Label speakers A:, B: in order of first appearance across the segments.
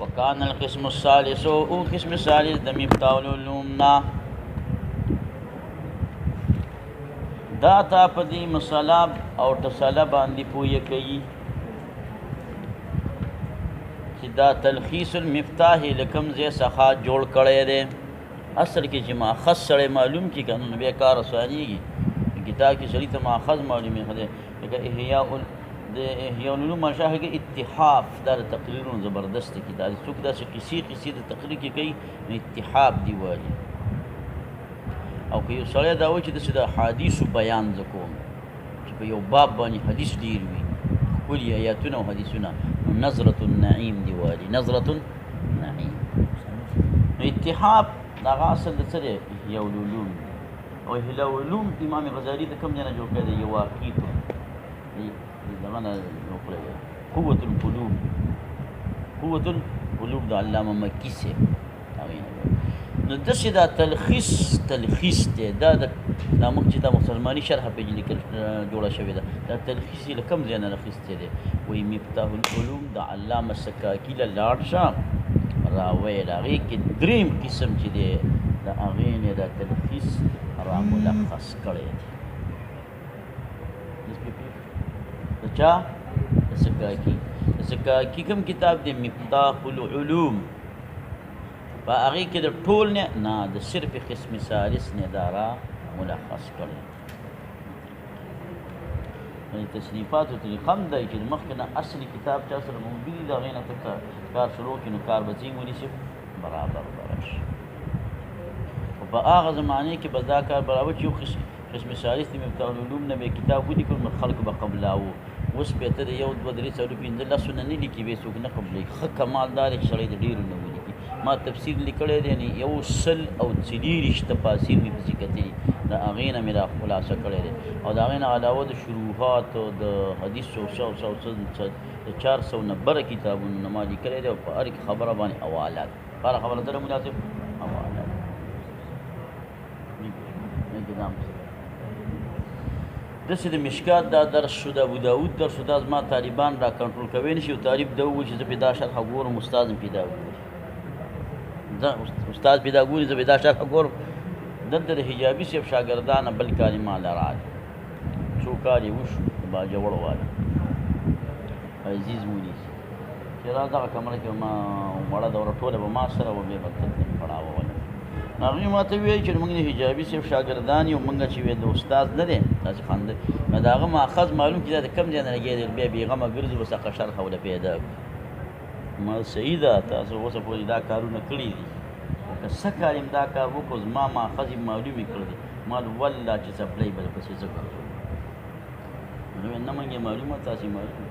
A: وكان القسم الثالث او قسم الثالث د مفتاح العلوم نا دا تا پدی مسله او تصله باندې پوهه کوي چې دا تلخیص المفتاح لکم زی څخه جوړ کړی دی اصل کې چې ماخذ سره معلوم کی کنه نو به کار اسانیږي کتاب کې سړی ته ماخذ معلومه خده لکه احیاء العلوم مشاهد اتحاف دار تقریرون زبردست کتاب څوک داسې قصې د تقریر کې کوي اتحاف دی وایي او که یو سړی دا وایي چې داسې د حدیثو بیان زه کوم چې په یو باب باندې حدیث ډېر وي ښکلي ایتونه او حدیثونه نو نظرة النعیم دی وایي نظرة النعیم نو اتحاف د هغه اصل د څه دی احیاء العلوم او احیاء العلوم امام غزالی د کوم ځای نه جوړ کړی دی یو واقعي دغه نه جوړ کړی دی قوة القلوب د علامه مکي صاحب نو داسې دا تلخیص دی دا موږ چې دا مسلماني شرحه پې لیکل جوړه شوې ده دا تلخیص یې له کوم ځای نه اخیستی دی وایي مفتاح العلوم د علامه سکاکي له لاړ شه راویل هغې کې دریم قسم چې دی د هغې نه دا تلخیص را ملخص کړی دی د چا د سکاکي کوم کتاب دی مفتاح العلوم په هغې کې د ټول نه د صرف قسم ثالث نه دا را ملخص کړی تصنیفاتو طریقه هم دی چې مخکې نه اصلي کتاب چا سره موجود دي د هغې نه ته کار شروع کړي نو کار به څنګه ونیسي برابر به راشي خو په هغه زمانې کې به دا کار برابر چې یو قسم ثالث د مفتاح العلوم نه به کتاب ولیکل نو خلک به قبلاوه اوس به ته د یو دوه درې څلور پنځه لسونه نه لیکي بیا څوک نه قبلوي ښه کمال دا دی چې سړی د ډېرو نه ولیکي ما تفسیر لیکلی دی یعنې 140 تفاسیر مې پسې کتلي د هغې نه مې را خلاصه کړی دی او د هغې نه علاوه د شروحات او د حدیثو د 400 نه بره کتابونو نه ما لیکلی دی او په هر خبره باندې حواله ده په هره خبره سره مناسب حواله ده داسې د مشکات دا درس شو د ابوداود درس شو دا زما طالبان را کنټرول کوی نه شي یو طالب ده ووایي چې زه پې دا شرحه ګورم استاد مې پې دا ګوري استاد پې دا ګوري زه پې دا شرحه ګورم دلته د حجابي صاحب شاګردانه بل کال یې ما له راغی څو کال یې وشو د باجوړ والا عزیز مولي چې را دغه کمره کې ما وړه دوره ټوله به ما سره وه بیا به تدریس پړاوه هغوی ما ته وویل چې موږ د حجابي صاحب شاګردان یو موږ چې وی د استاد نه دی داسې خنده نو د هغه ماخذ معلوم کړي دا د کوم ځای نه لګېدل بیا بېغمه ګرځو بس هغه شرحه وله پیدا کړو ما صحیح ده تاسو اوسه پورې دا کارونه کړي دي که څه کال یم دا کار وکړو زما ماخذ یې معلومې کړی دی ما والله چې څپلی به پسې زه ګرځو نو نه موږ یې معلومه تاسې معلومه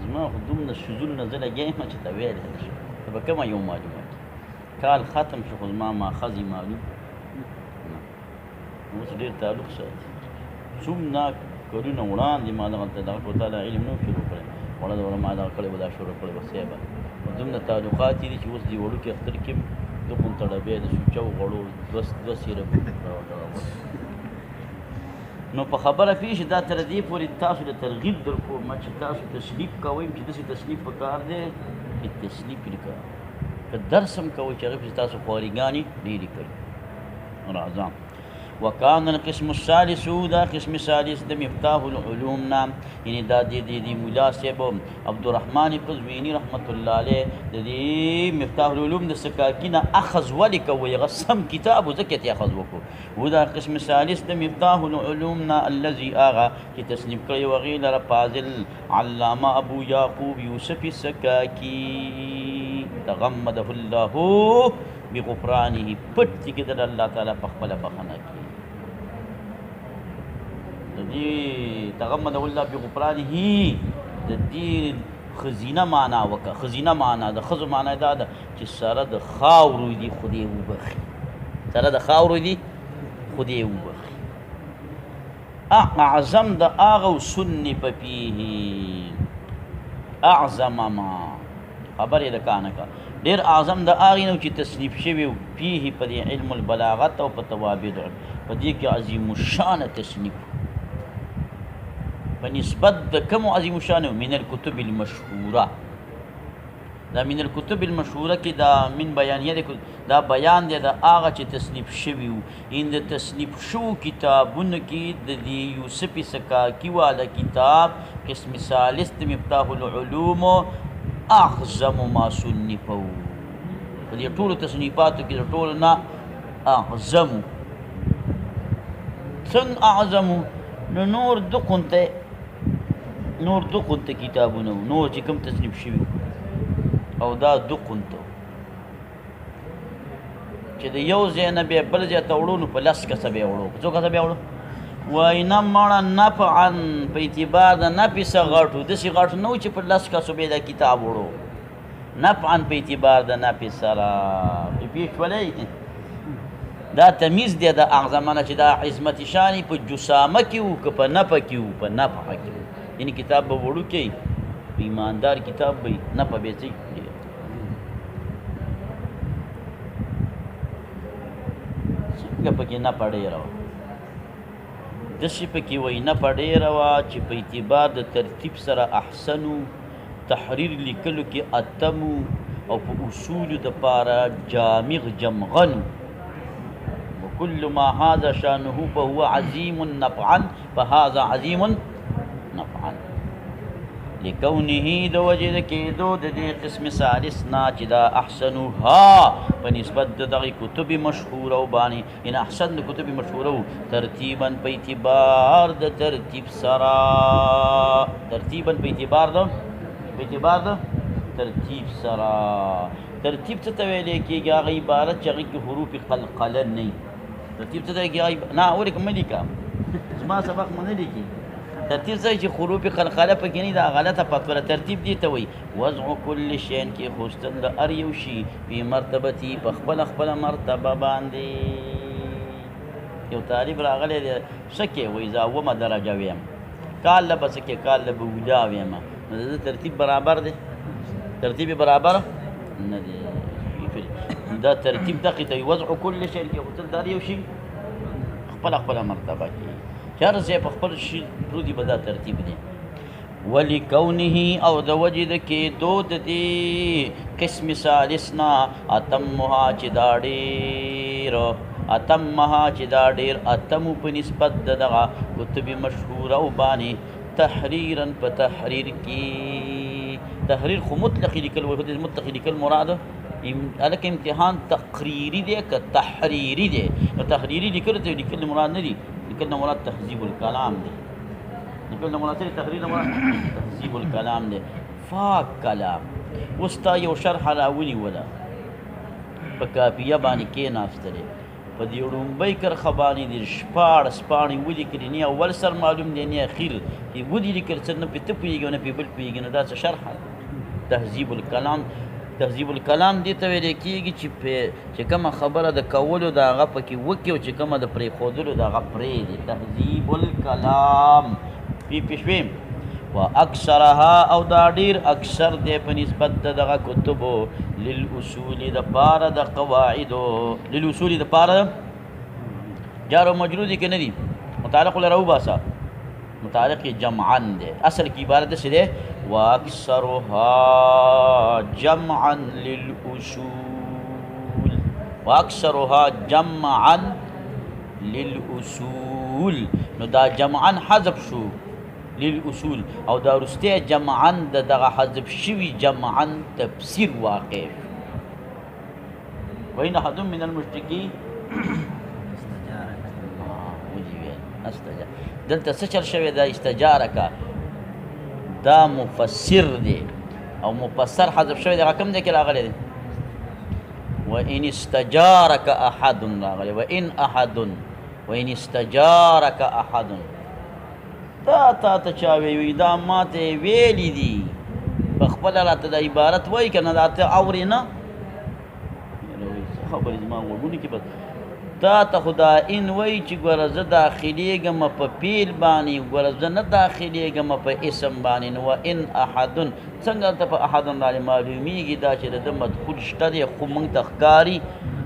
A: زما خو دومره شذولونه زه لګیا یم چې ته ویلی نه شم ته به کومه یو معلومه کال ختم شو خو زما ماخذ یې معلوم اوس ډېر تعلق ساتي څومره کلونه وړاندې ما دغه ټوټه د علم نه شروع کړی وړه دوره ما دغه کړی به دا شروع کړی به صیبه دومره تعلقات یې دي چې اوس دې وړوکي اختر کې دخون تړه بیا د سوچو غړو دوه سیره نو په خبره پېښې دا تر دې پورې تاسو له ترغیب در کوم چې تاسو تسلیف کوئ چې داسې تسلیف پکار دی تسلیف یې کار که درس هم کوئ چې هغې پسې تاسو خوارېګانې ډېرې کړي راځم وکان القسم الثالث دا قسم ثالث د مفتاح العلوم نام یعنی دا د مولا صاحب عبدالرحمن قزویني رحمت الله علیه د دې مفتاح العلوم د سکاکي نه اخذ ولې کوي هغه سم کتاب و ځکه یې اخذ وکړو و دا قسم ثالث د مفتاح العلوم نه الذي هغه چې تصنیف کړی و هغې لره فاضل علامه ابو یعقوب یوسف السکاکي تغمده الله بغفرانه پټ چې کېدل الله تعالی په خپله بخښنه کړي د دې تغمده الله بغفرانه د دې خزینه معنا وکړه خزینه معنا د ښځو معنا دا ده چې سره د خاورو دي خدای وبخي سره د خاورو دي خدای وبخي اعظم د هغه صنف فیه اعظم ما خبر یې د کانه کا ډېر اعظم د هغې نه چې تصنیف شوی فیه په دې علم البلاغت او په توابع په دې کې عظیم الشانه تصنیف په نسبت د کومو عظیم شانو من الکتب المشهوره دا من الکتب المشهوره کې دا من بیانیه دا بیان دی د هغه چې تصنیف شوي وو ان د تصنیف شوو کتابونو کې د دې یوسف سکاکي والا کتاب قسم ثالث د مفتاح العلوم اعظم ما صنفو په دې ټولو تصنیفاتو کې د ټولو نه اعظم څنګه اعظم نو نور دقنته کتابونه نور چې کوم تصنیف شوي او دا دقنته چې د یو ځای نه بیا بل ځای ته وړو نو په 10 کسه بیا وړو په څو کسه بیا وړو وایي نه مړه نفعا په اعتبار د نفع څه غټو داسې غټ نه و چې په 10 کسو بیا دا کتاب وړو نفعا په اعتبار د نفع سره پوه شولئ دا تمیز دی د اعظمانه چې دا عظمت شانې په جسامه کې وو که په نفع کې وو په نفع کې وو یعنې کتاب به وړوکی په ایماندار کتاب به نفع به څه څنګه پکې نفع ډېره وه داسې پکې وایي نفع ډېره وه چې په اعتبار د ترتیب سره احسنو تحریر لیکلو کې اتمو او په اصولو دپاره جامغ جمغنو وكل ما هذا شانه فهو عظيم نفعا فهذا عظيم نفعا لكونه د وجه د کېدو د دې قسم ثالث نه چې دا احسنها په نسبت د دغې کتب مشهوره باندې ان احسن د کتب مشهوره ترتیبا په اعتبار د ترتیب سره ترتیبا په اعتبار د ترتیب سره ترتیب څه ته ویلی کېږي هغه عبارت چې هغې کې حروف قلقله نه وي ترتیب څه ته نه اولې که مه لیکه زما سبق مو نه لیکي ترتیب څه چې حروف قلقله پکې نه دا غلطه فتوه ترتیب دې ته وایي وضع کل شین کې خوستل د هر یو شي په مرتبتي په خپله مرتبه باندې یو طالب راغلی دی څه کې وایي زه اومه درجه ویم کال له به څه کې کال له به ودا ویم نو د ترتیب برابر دی ترتیب برابر نه دی دا ترتیب دقیق ته وضع کل شی کې خوستل د هر یو شي خپله مرتبه کې چې هر ځای په خپل شي پرودي به دا ترتیب دی ولکونه او د وجې د کېدو د دې قسم ثالث نه اتمها چې دا ډېر اتمو په نسبت د دغه کتب مشهوره او باندې تحریرا په تحریر کې تحریر خو مطلق لیکل وایي خو د مطلق لیکل مراد هلکه امتحان تقریري دی که تحریري دی نو تحریري لیکلو ته لیکل مراد نه دي لیکل نه مراد تهذیب الکلام دی لیکل نه مراد تحریر نه مراد تهذیب الکلام دی فاک کلام اوس تا یو شرح راونیوله په کاپیه باندې کېناسته دی په دې ړومبۍ کرښه باندې د 14 پاڼې ولیکلې نه اول سر معلوم دی نه اخیر ودې لیکل څه نه پې ته پوهېږي او نه پې بل پوهېږي نو دا څه شرح تهذیب الکلام دې ته ویلی کېږي چې کومه خبره د کولو د هغه پکې وکړي او چې کومه د پرېښودلو د هغه پرېږدي تهذیب الکلام پوه شوې و اکثرها او دا ډېر اکثر دی په نسبت د دغه کتبو للاصول دپاره د قواعدو للاصول دپاره جار و مجرور دي که نه دي متعلق لره وباسه متعلق جمعا دی اصل کی عبارت داسې دی واکثرها جمعا للاصول نو دا جمعا حذف شو للاصول او دا رسته جمعا دغه حذف شوي جمعا تفسیر واقع شو وإن أحد من المشركين دلته څه چل شوی دا استجارک دا مفسر دی او مفسر حذف شوی دی کوم دی کې راغلی دی وإن استجارك أحد راغلی وإن استجارك أحد تا ته چا وی دا ماته ویلی دي په خپله راته د عبارت وایي که نه دا ته اورې نه خبرې زما غوږونو کې بس تا ته خو دا ان وایي چې ګوره زه داخلېږم په پیل باندې ګوره زه نه داخلېږم په اسم باندې نو وان احدن څنګه ته په احدن باندې معلومیږي دا چې د ده مدخول شته دی خو موږ ته ښکاري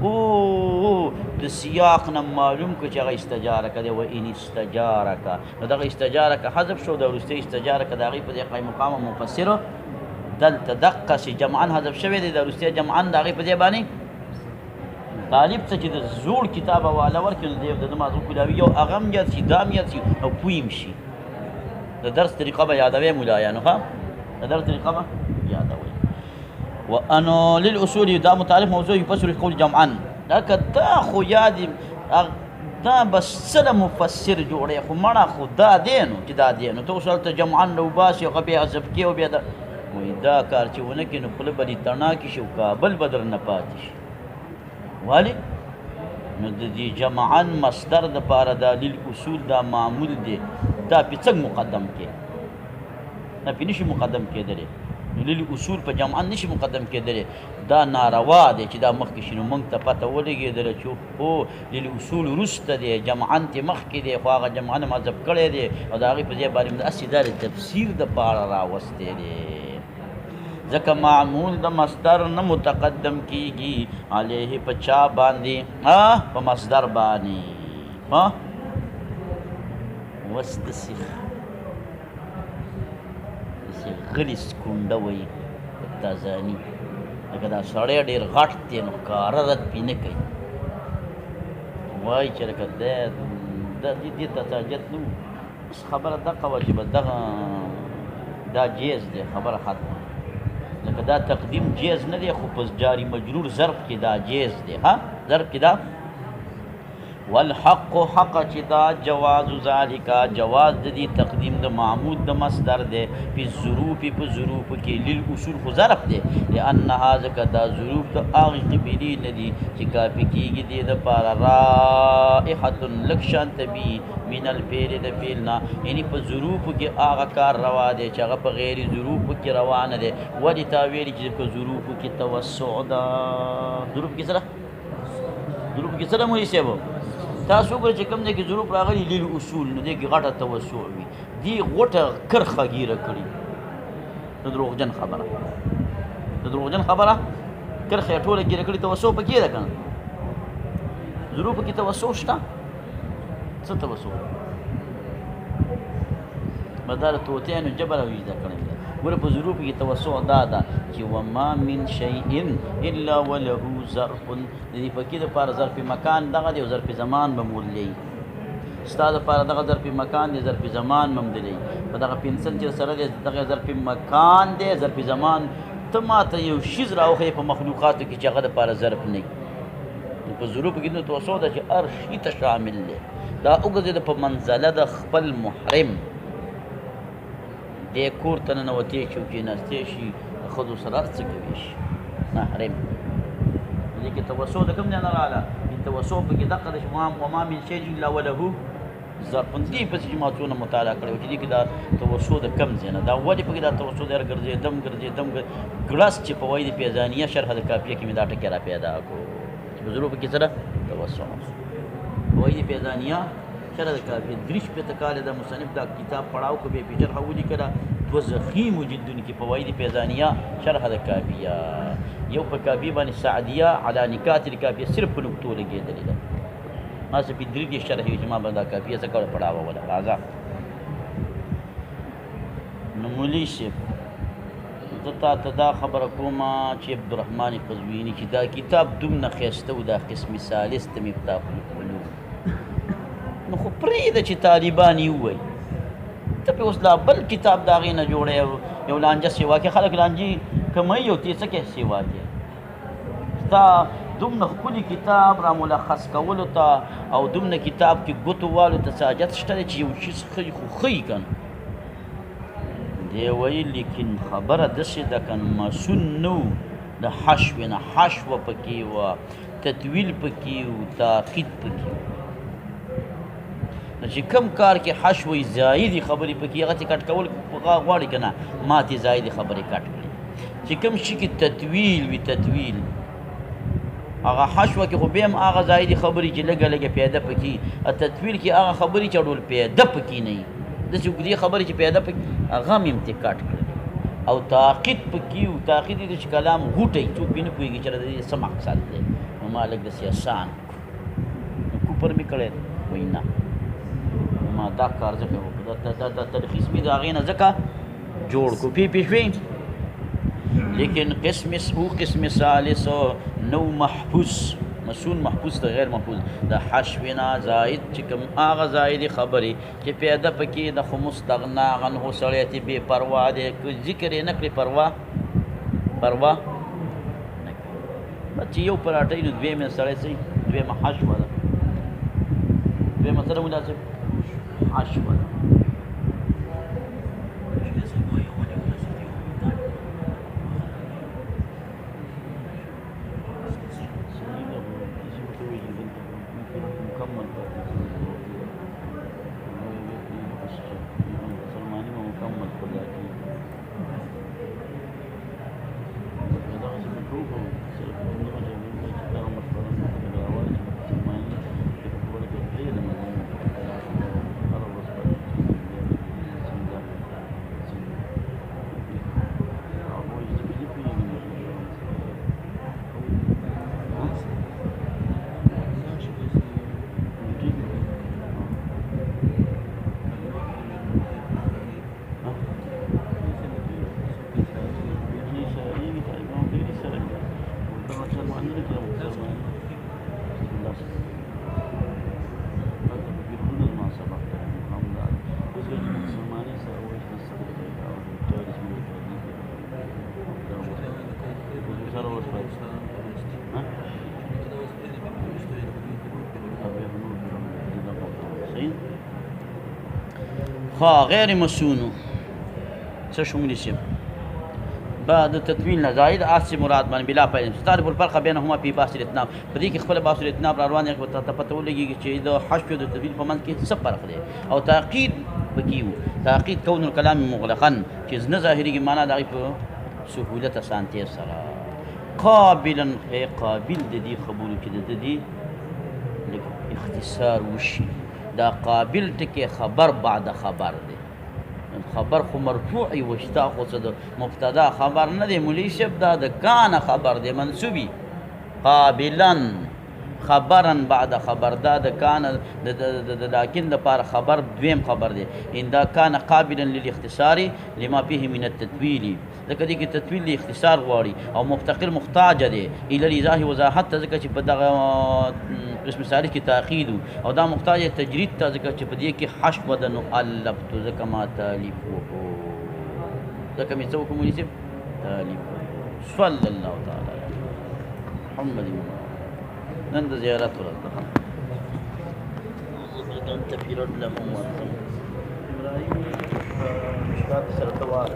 A: او د سیاق نه معلوم که چې هغه استجارک دی. و ان استجارک نو دغه استجارک حذف شو، د وروستۍ استجارک د هغې په دې قایم مقام مفسرو دلته دقسې جمعا حذف شوی دی، د وروستۍ جمعا د هغې په دې باندې طالب ته چې د زوړ کتاب حواله ورکړي نو دی د ده مازغه کلاوي یو هغه هم یاد شي دا هم یاد شي او پوه هم شي. د درس طریقه به یادوئ ملایانو، ښه د درس طریقه به یادوئ. وانو للاصول دا متعارف موضوع يفسر القول جمعا. لکه دا خو یاد دا بس څه مفسر جوړی خو مړه خو دا دی نو چې دا دی نو ته اوس هلته جمعا راوباسي هغه بیا حذف کړي او بیا وایي دا کار چې ونه کړي نو خوله به دې تڼاکې شي او کابل به درنه پاتې شي. ولې نو د دې جمعا مصدر دپاره دا للاصول دا معمول دی، دا پې څنګه مقدم کې دا پې نشي مقدم کېدلی. نو للاصول په جمعا نشي مقدم کېدلی، دا ناروا دی چې دا مخکې شي. نو موږ ته پته ولګېدله چې هو للاصول وروسته دی، جمعا تې مخکې دی خو هغه جمعا حذف کړی دی او د هغې په ځای باندې هسې دا د تفسیر دپاره راوستی دی. ځکه معمول د مصدر نه متقدم کیږي علیه په چا باندې په مصدر باندې وس داسې غلي سکونډه وایي تازاني لکه دا سړی ډېر غټ دی نو کاره رد پې نه کوي، وایي چې لکه دې ته حاجت نه و. بس خبره دغه وه چې بس دغه دا جیز دی، خبره ختمه. لکه دا تقدیم جیز نه دی خو په جاري مجرور ظرف کې دا جیز دی، ظرف کې دا والحق حق چې دا جواز ذالک جواز د دې تقدیم د معمود د مصدر دی په ظروف کې للاصول خو ظرف دی لانها ځکه دا ظروف د هغې قبیلې نه دي چې کافي کېږي دې دپاره رائحة لږ شانته وي من الفعل د فعل نه، یعنې په ظروفو کې هغه کار روا دی چې هغه په غیر ظروفو کې روا نه دی. ولې تا ویلي چې په ظروفو کې توسع ده؟ ظروف کې سره مولوي صاحب تاسو وګورئ چې کوم ځای کې ظروف راغلي للاصول نو دې کې غټه توسع وي، دې غوټه کرخه ګیره کړي. د دروغجن خبره کرخه یې ټوله ګیره کړي، توسع پکې ده که نه؟ ظروفو کې توسع شته؟ څه توسع؟ بس دا د طوطیانو جبر او زده کړی ده. ګوره په ظروفو کې توسع دا ده چې وما من شیء الا وله ظرف، د دې پکې دپاره ظرف مکان دغه دی او ظرف زمان به موندلی. ستا دپاره دغه ظرف مکان دی، ظرف زمان به موندلی. په دغه پنسل چې سره دی دغه ظرف مکان دی، ظرف زمان. ته ماته یو شیز راوښیې په مخلوقاتو کې چې هغه دپاره ظرف نه وي. په ظروفو کې توسع ده چې هر شي ته شامل دی. دا وګرځېده په منزله د خپل محرم دې کور ته ننوتې شي او کېناستې شي د ښځو سره هر څه کوي شي محرم. دې کې توسع د کوم ځای نه راغله؟ توسع پکې دقه ده چې وما من شیء الا وله ظرف. دې پسې چې ما څونه مطالعه کړی و چې دې کې دا توسع د کوم ځای نه دا ولې پکې دا توسع دی؟ ګرځېدم ګړس چې په وایي د پیزانیه شرح د کافیه کې مې دا ټکي را پیدا کړو چې په ظروفو کې سره توسع وایي د پیزانیه شرح د کافیه 30 کاله د مصنف دا کتاب پړاو کو به پیچر هو لیکله دو زخیم جدن کې فواید پیزانیه شرح د کافیه یو په کافیه باندې سعدیه علی نکات الکافیه صرف په نقطو لګېدلې ده. ما څه په درې شرح چې ما باندې کافیه څه کول پړاو ولا راځه نو مولوي صاحب زه ته دا خبره کوم چې عبدالرحمن قزویني چې دا کتاب دومره ښایسته و دا قسم ثالث ته مفتاح القلوب نو خو پرېږده چې طالبان یې ووایي ته پې اوس لا بل کتاب د هغې نه جوړی یو لانجه سیوا کې خلک لانجې کموي او ته یې څه کې سیوا کې ستا دومره ښکلي کتاب را ملخص کولو ته او دومره کتاب کې ګوتو والو ته څه حاجت شته دی چې یو شي ښیي خو ښیي که نه دی وایي لیکن خبره داسې ده که مسون نه و د حشو نه حشوه پکې وه تطویل پکې و تاقید پکې و نو چې کم کار کې حشوی زایدي خبرې پکې هغه ته کټ کول غواړي که نه ما تې زایدي خبرې کټ کړي چې کم شي کې تطویل وي تطویل هغه حشوه کې خو بیا هم هغه زایدي خبرې چې لږه لږه پیاده پکې تطویل کې هغه خبرې چې ډول پیاده پکې نه وي داسې اوږدې خبرې چې پیاده پکې هغه هم تې کټ کړي او تاقید پکې و تاقید دې چې کلام غوټی څوک پې نه پوهېږي چې د دې څه مقصد دی نو ما لږ داسې آسان کوپر مې کړی وایي نه ما دا کار ځکه وکړو دا تلخیص مې د هغې نه ځکه جوړ کړو پوه شوې لیکن قسم ثالث نو محفوظ مسون محفوظ ته غیر محفوظ د حشونا زائد چې کوم هغه زائدې خبرې چې پیدا پکې د خو مستغنا عنه سړی ته بې پروا دی ذکر یې نه کړي پروا نه کړي چې یو پراټۍ نو دویمه سړی صحیح دویمه حشوه ده دویمه سره مناسب حشوه ده غير مسونو څه شوملی شي بعد تطویل زائد آسي مراد من بلا پاین تعرف الفرق بينهما في باس الاتناب په دې کې خپل باس الاتناب روان یو ته پته ولګي چې د حشو د تطویل په منځ کې څه فرق دی او تاقید بکیو تاقید کون الكلام مغلقا چې نه ظاهري معنا د په سهولت اسانتي سره قابلا قابل د دې قبول کې د دې اختصار وشي دا قابل ټکی خبر بعد خبر دی خبر خو مرفوعی وشتا خو څه د مبتدا خبر نه دی مولوي صاحب دا د کان خبر دی منصوبي قابلا خبرا بعد خبر دا د کان لكن د پار خبر دویم خبر دی ان دا کان قابلا للاختصار لما فيه من التطويل ځکه دې کې تطویل د اختصار غواړي او مفتقر محتاج دی الى الايضاح وضاحت ته ځکه چې په دغه قسم ثالث کې تاخید او دا محتاج تجرید ته ځکه چې په دې کې حشو د نؤلف تو ځکه ما تالیف وکړو ځکه مې څه وکړو مولوي صاحب تالیف صلی الله تعالی علیه محمد نن د زیارت ورځ ده انت في رد لهم ابراهيم مشکات سره تواغ